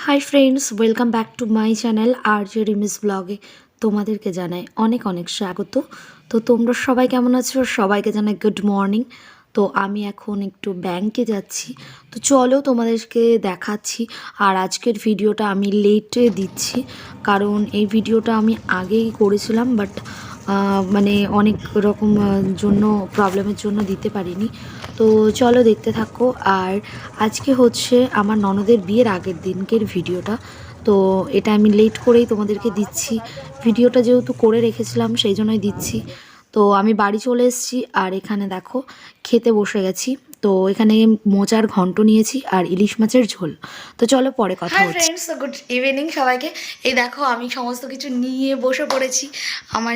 High friends, welcome back to my channel R J Rimi's ব্লগে তোমাদেরকে জানাই অনেক অনেক স্বাগত। তো তোমরা সবাই কেমন আছো? সবাইকে জানাই গুড মর্নিং। তো আমি এখন একটু ব্যাংকে যাচ্ছি, তো চলো তোমাদেরকে দেখাচ্ছি। আর আজকের ভিডিওটা আমি লেটে দিচ্ছি, কারণ এই ভিডিওটা আমি আগেই করেছিলাম, বাট মানে অনেক রকম জন্য প্রবলেমের জন্য দিতে পারিনি। তো চলো দেখতে থাকো। আর আজকে হচ্ছে আমার ননদের বিয়ের আগের দিনকের ভিডিওটা, তো এটা আমি লেট করেই তোমাদেরকে দিচ্ছি। ভিডিওটা যেহেতু করে রেখেছিলাম সেই জন্যই দিচ্ছি। তো আমি বাড়ি চলে এসেছি, আর এখানে দেখো খেতে বসে গেছি। তো এখানে মোচার ঘন্ট নিয়েছি আর ইলিশ মাছের ঝোল। তো চলো পরে কথা হচ্ছে। হাই ফ্রেন্ডস, গুড ইভিনিং সবাইকে। এই দেখো আমি সমস্ত কিছু নিয়ে বসে পড়েছি, আমার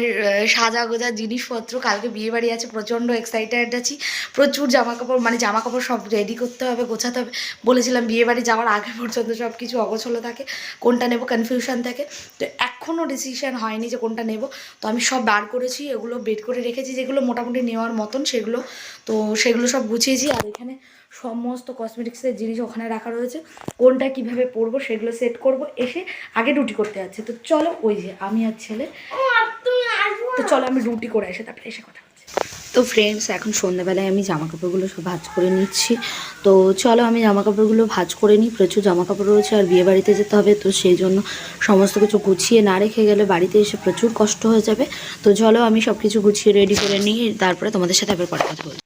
সাজা গোজা জিনিসপত্র। কালকে বিয়ে বাড়ি আছে, প্রচণ্ড এক্সাইটেড আছি। প্রচুর জামাকাপড়, মানে জামাকাপড় সব রেডি করতে হবে, গোছাতে হবে। বলেছিলাম বিয়ে বাড়ি যাওয়ার আগে পর্যন্ত সব কিছু অগোছলো থাকে, কোনটা নেব কনফিউশন থাকে। তো এখনও ডিসিশন হয়নি যে কোনটা নেব। তো আমি সব বার করেছি, এগুলো বের করে রেখেছি যেগুলো মোটামুটি নেওয়ার মতন সেগুলো। তো সেগুলো সব গুছিয়েছি। আর এখানে সমস্ত কসমেটিক্সের জিনিস ওখানে রাখা রয়েছে, কোনটা কিভাবে পরবো সেগুলো সেট করব। এসে আগে রুটি করতে যাচ্ছে, তো চলো ওই যে আমি আর ছেলে, তো চলো আমি রুটি করে এসে তারপরে এসে কথা হচ্ছে। তো ফ্রেন্ডস, এখন সন্ধ্যাবেলায় আমি জামা কাপড়গুলো সব ভাঁজ করে নিচ্ছি। তো চলো আমি জামা কাপড়গুলো ভাঁজ করে নিই। প্রচুর জামা কাপড় রয়েছে আর বিয়ে বাড়িতে যেতে হবে, তো সেই জন্য সমস্ত কিছু গুছিয়ে না রেখে গেলে বাড়িতে এসে প্রচুর কষ্ট হয়ে যাবে। তো চলো আমি সব কিছু গুছিয়ে রেডি করে নিই, তারপরে তোমাদের সাথে আবার পরে কথা বলছি।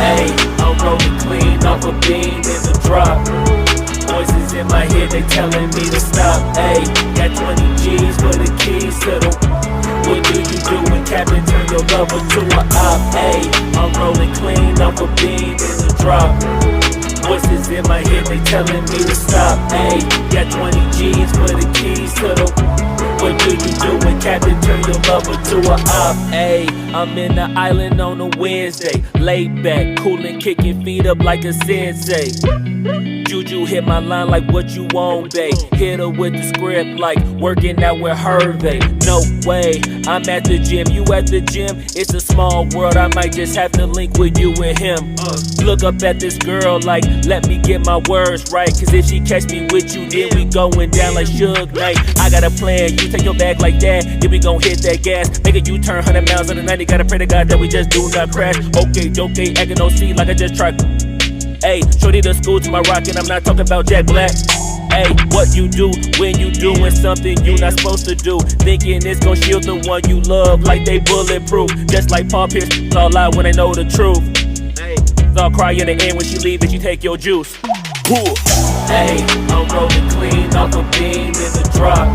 Hey, I'm rolling clean off a beam in the drop. Voices in my head, they telling me to stop. Hey, got 20 G's for the keys to the. What do you do when Captain turn your lover to a op? Hey, I'm rolling clean off a beam in the drop. Voices in my head, they telling me to stop. Hey, got 20 G's for the keys to the. What do you do when Captain turn your lover to a op? Ayy, I'm in the island on a Wednesday, laid back, coolin', kicking feet up like a sensei. Juju hit my line like what you want, babe. Hit her with the script like working out with Hervey. No way, I'm at the gym, you at the gym. It's a small world, I might just have to link with you and him. Look up at this girl like, let me get my words right. Cause if she catch me with you, then we going down like Suge Knight. I got a plan, you take your bag like that, then we gon' hit that gas. Make a U-turn 100 miles in the 90, gotta pray to God that we just do not crash. Okay, acting no C like I just tried. Hey, shorty the school to my rock, and I'm not talking about Jack Black. Hey, what you do when you doing something you not supposed to do? Thinking it's gon' shield the one you love like they bulletproof. Just like Paul Pierce, all out when they know the truth. Hey, all cry in the end when she leave and she take your juice. Hey, I'm rolling clean off a beam in the drop.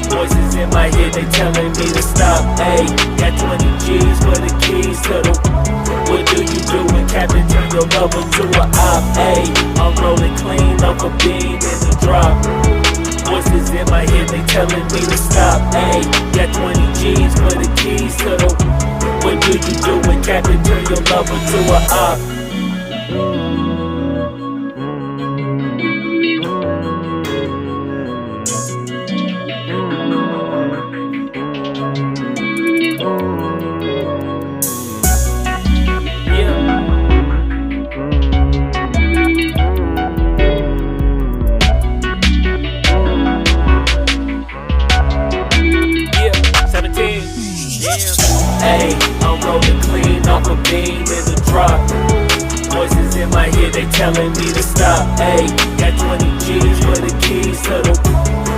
Voices in my head, they telling me to stop. Hey, got 20 G's for the keys to the. What do you do when Captain turn your lover to a op? Hey, I'm rolling clean off a beam in the drop. Voices in my head, they telling me to stop. Hey, got 20 G's for the keys to the. What do you do when Captain turn your lover to a op? telling me to stop. Ayy, got 20 G's for the keys to the.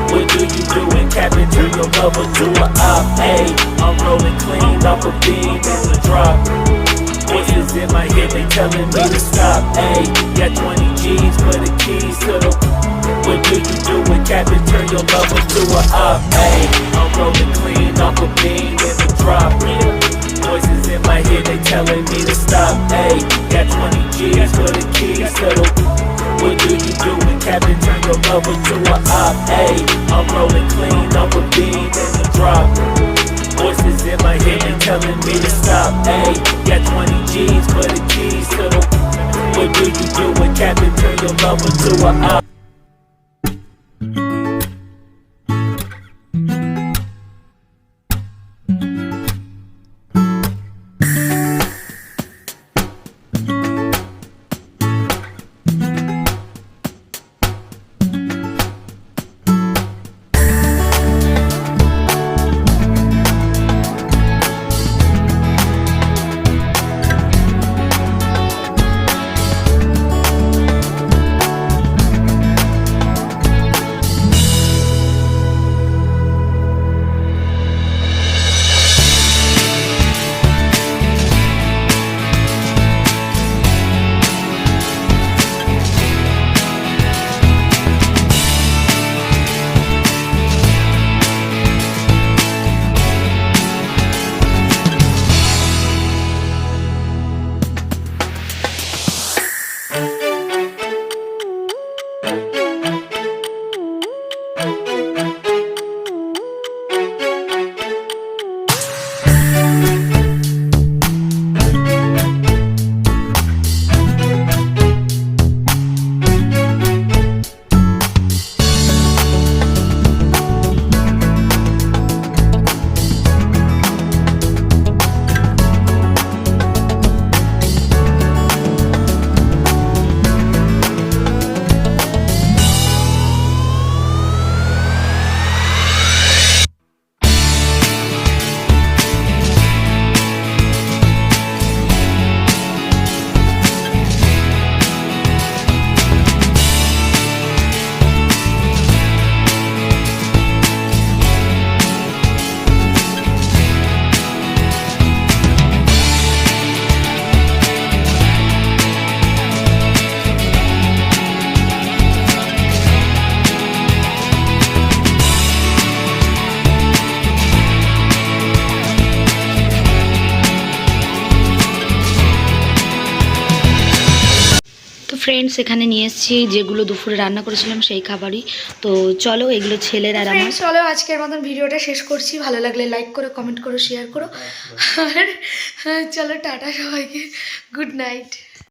What do you do when Captain turn your lover to a op? Ayy, I'm rolling clean off a beam in the drop. Voices in my head, they telling me to stop. Ayy, got 20 G's for the keys to the. What do you do when Captain turn your lover to a op? Ayy, I'm rolling clean off a beam in the drop. Voices in my head, they telling me to stop. Ayy, got 20 G's for the keys to the. What do you do when Captain turn your lover to a op? Ayy, I'm rolling clean off a beam in the drop. Voices in my head, they telling me to stop. Ayy, got 20 G's for the keys to the. What do you do when Captain turn your lover to a op? Friends এখানে নিয়ে এসেছি যেগুলো দুপুরে রান্না করেছিলাম সেই খাবারই। তো চলো এগুলো ছেলের আর আমার। চলো আজকের মতন ভিডিওটা শেষ করছি। ভালো লাগলে লাইক করো, কমেন্ট করো, শেয়ার করো। আর চলো টাটা সবাইকে, গুড নাইট।